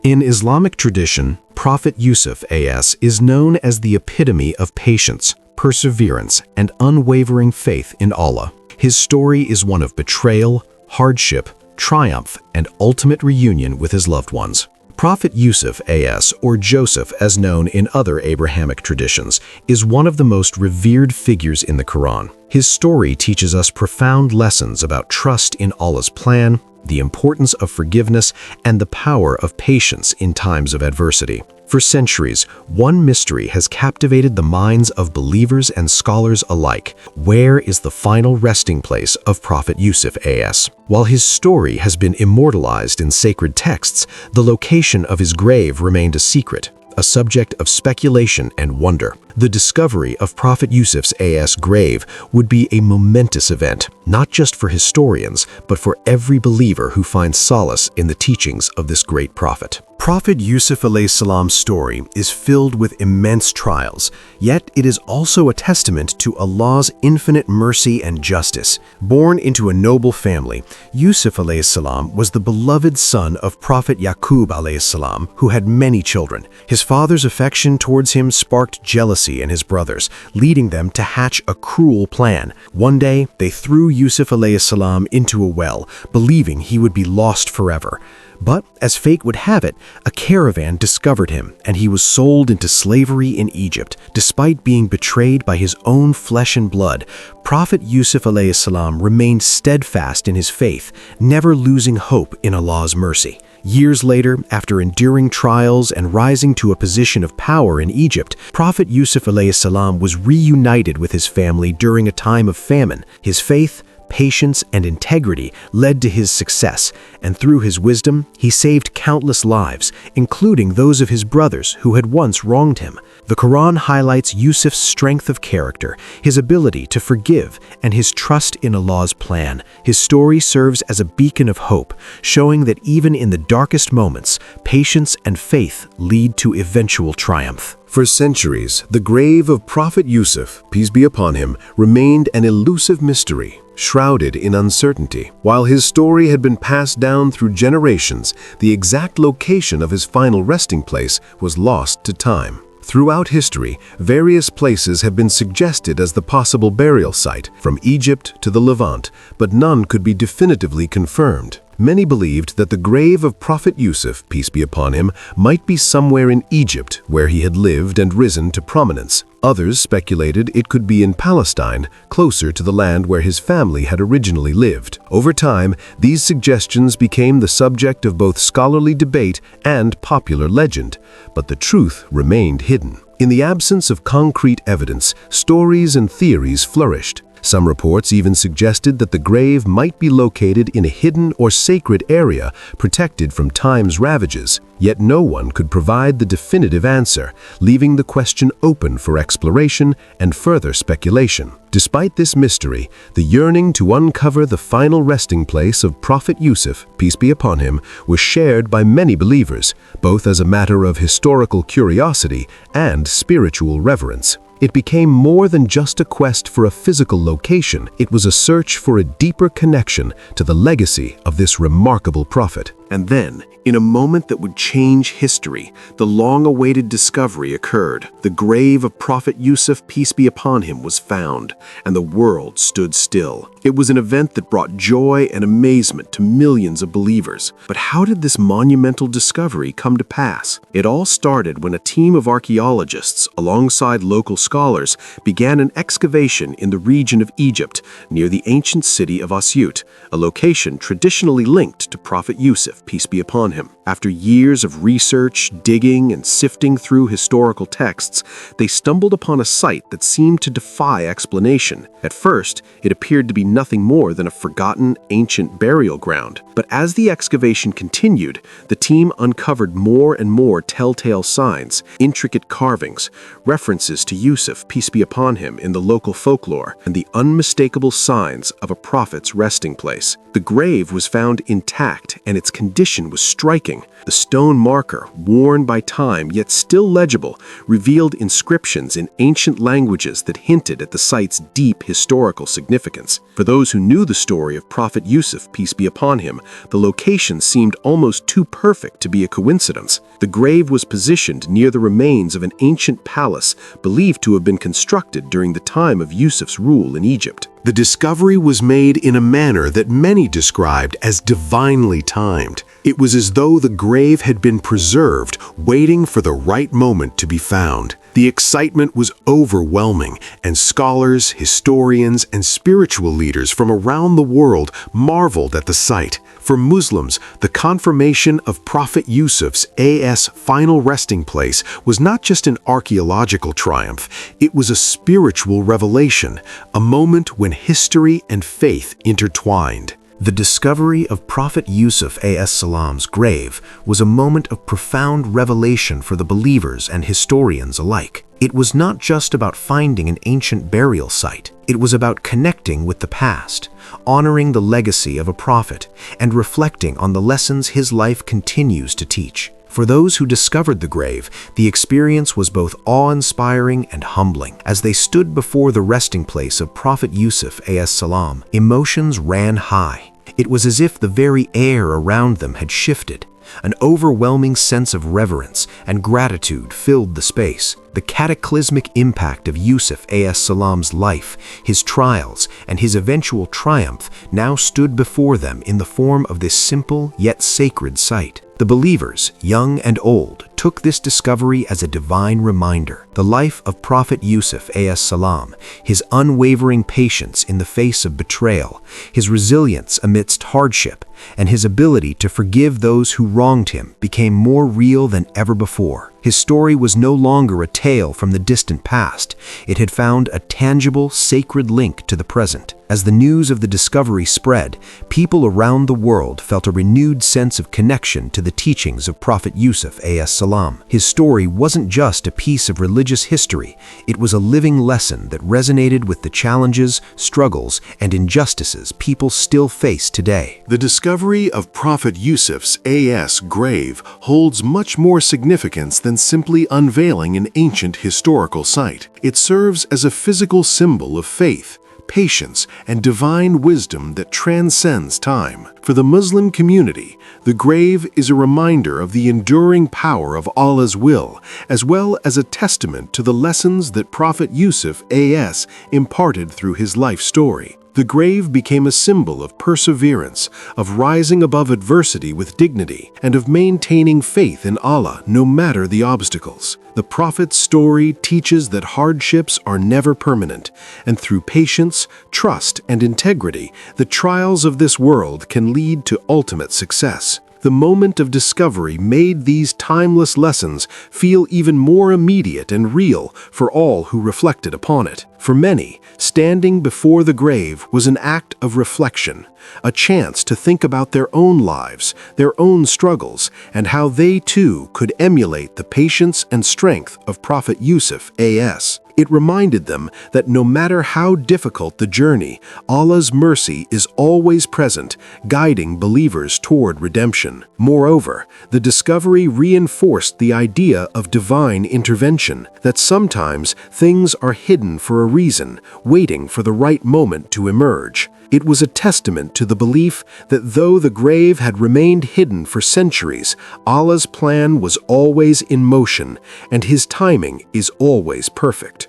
In Islamic tradition, Prophet Yusuf a.s. is known as the epitome of patience, perseverance, and unwavering faith in Allah. His story is one of betrayal, hardship, triumph, and ultimate reunion with his loved ones. Prophet Yusuf a.s., or Joseph as known in other Abrahamic traditions, is one of the most revered figures in the Quran. His story teaches us profound lessons about trust in Allah's plan, the importance of forgiveness, and the power of patience in times of adversity. For centuries, one mystery has captivated the minds of believers and scholars alike. Where is the final resting place of Prophet Yusuf a.s.? While his story has been immortalized in sacred texts, the location of his grave remained a secret, a subject of speculation and wonder. The discovery of Prophet Yusuf's a.s. grave would be a momentous event, not just for historians, but for every believer who finds solace in the teachings of this great prophet. Prophet Yusuf a.s.'s story is filled with immense trials, yet it is also a testament to Allah's infinite mercy and justice. Born into a noble family, Yusuf a.s. was the beloved son of Prophet Yaqub a.s., who had many children. His father's affection towards him sparked jealousy in his brothers, leading them to hatch a cruel plan. One day, they threw Yusuf a.s. into a well, believing he would be lost forever. But, as fate would have it, a caravan discovered him, and he was sold into slavery in Egypt. Despite being betrayed by his own flesh and blood, Prophet Yusuf a.s. remained steadfast in his faith, never losing hope in Allah's mercy. Years later, after enduring trials and rising to a position of power in Egypt, Prophet Yusuf a.s. was reunited with his family during a time of famine. His faith, patience, and integrity led to his success, and through his wisdom, he saved countless lives, including those of his brothers who had once wronged him. The Quran highlights Yusuf's strength of character, his ability to forgive, and his trust in Allah's plan. His story serves as a beacon of hope, showing that even in the darkest moments, patience and faith lead to eventual triumph. For centuries, the grave of Prophet Yusuf, peace be upon him, remained an elusive mystery, shrouded in uncertainty. While his story had been passed down through generations, the exact location of his final resting place was lost to time. Throughout history, various places have been suggested as the possible burial site, from Egypt to the Levant, but none could be definitively confirmed. Many believed that the grave of Prophet Yusuf, peace be upon him, might be somewhere in Egypt, where he had lived and risen to prominence. Others speculated it could be in Palestine, closer to the land where his family had originally lived. Over time, these suggestions became the subject of both scholarly debate and popular legend, but the truth remained hidden. In the absence of concrete evidence, stories and theories flourished. Some reports even suggested that the grave might be located in a hidden or sacred area protected from time's ravages, yet no one could provide the definitive answer, leaving the question open for exploration and further speculation. Despite this mystery, the yearning to uncover the final resting place of Prophet Yusuf, peace be upon him, was shared by many believers, both as a matter of historical curiosity and spiritual reverence. It became more than just a quest for a physical location. It was a search for a deeper connection to the legacy of this remarkable prophet. And then, in a moment that would change history, the long-awaited discovery occurred. The grave of Prophet Yusuf, peace be upon him, was found, and the world stood still. It was an event that brought joy and amazement to millions of believers. But how did this monumental discovery come to pass? It all started when a team of archaeologists, alongside local scholars, began an excavation in the region of Egypt, near the ancient city of Asyut, a location traditionally linked to Prophet Yusuf, peace be upon him. After years of research, digging, and sifting through historical texts, they stumbled upon a site that seemed to defy explanation. At first, it appeared to be nothing more than a forgotten ancient burial ground. But as the excavation continued, the team uncovered more and more telltale signs, intricate carvings, references to Yusuf, peace be upon him, in the local folklore, and the unmistakable signs of a prophet's resting place. The grave was found intact, and its condition condition was striking. The stone marker, worn by time yet still legible, revealed inscriptions in ancient languages that hinted at the site's deep historical significance. For those who knew the story of Prophet Yusuf, peace be upon him, the location seemed almost too perfect to be a coincidence. The grave was positioned near the remains of an ancient palace believed to have been constructed during the time of Yusuf's rule in Egypt. The discovery was made in a manner that many described as divinely timed. It was as though the grave had been preserved, waiting for the right moment to be found. The excitement was overwhelming, and scholars, historians, and spiritual leaders from around the world marveled at the sight. For Muslims, the confirmation of Prophet Yusuf's final resting place was not just an archaeological triumph, it was a spiritual revelation, a moment when history and faith intertwined. The discovery of Prophet Yusuf a.s.'s grave was a moment of profound revelation for the believers and historians alike. It was not just about finding an ancient burial site. It was about connecting with the past, honoring the legacy of a prophet, and reflecting on the lessons his life continues to teach. For those who discovered the grave, the experience was both awe-inspiring and humbling. As they stood before the resting place of Prophet Yusuf a.s., emotions ran high. It was as if the very air around them had shifted. An overwhelming sense of reverence and gratitude filled the space. The cataclysmic impact of Yusuf a.s.'s life, his trials, and his eventual triumph now stood before them in the form of this simple yet sacred site. The believers, young and old, took this discovery as a divine reminder. The life of Prophet Yusuf a.s., his unwavering patience in the face of betrayal, his resilience amidst hardship, and his ability to forgive those who wronged him became more real than ever before. His story was no longer a tale from the distant past. It had found a tangible, sacred link to the present. As the news of the discovery spread, people around the world felt a renewed sense of connection to the teachings of Prophet Yusuf a.s. His story wasn't just a piece of religious history, it was a living lesson that resonated with the challenges, struggles, and injustices people still face today. The discovery of Prophet Yusuf's grave holds much more significance than simply unveiling an ancient historical site. It serves as a physical symbol of faith, patience, and divine wisdom that transcends time. For the Muslim community, the grave is a reminder of the enduring power of Allah's will, as well as a testament to the lessons that Prophet Yusuf a.s. imparted through his life story. The grave became a symbol of perseverance, of rising above adversity with dignity, and of maintaining faith in Allah no matter the obstacles. The Prophet's story teaches that hardships are never permanent, and through patience, trust, and integrity, the trials of this world can lead to ultimate success. The moment of discovery made these timeless lessons feel even more immediate and real for all who reflected upon it. For many, standing before the grave was an act of reflection, a chance to think about their own lives, their own struggles, and how they too could emulate the patience and strength of Prophet Yusuf a.s. It reminded them that no matter how difficult the journey, Allah's mercy is always present, guiding believers toward redemption. Moreover, the discovery reinforced the idea of divine intervention, that sometimes things are hidden for a reason, waiting for the right moment to emerge. It was a testament to the belief that though the grave had remained hidden for centuries, Allah's plan was always in motion, and His timing is always perfect.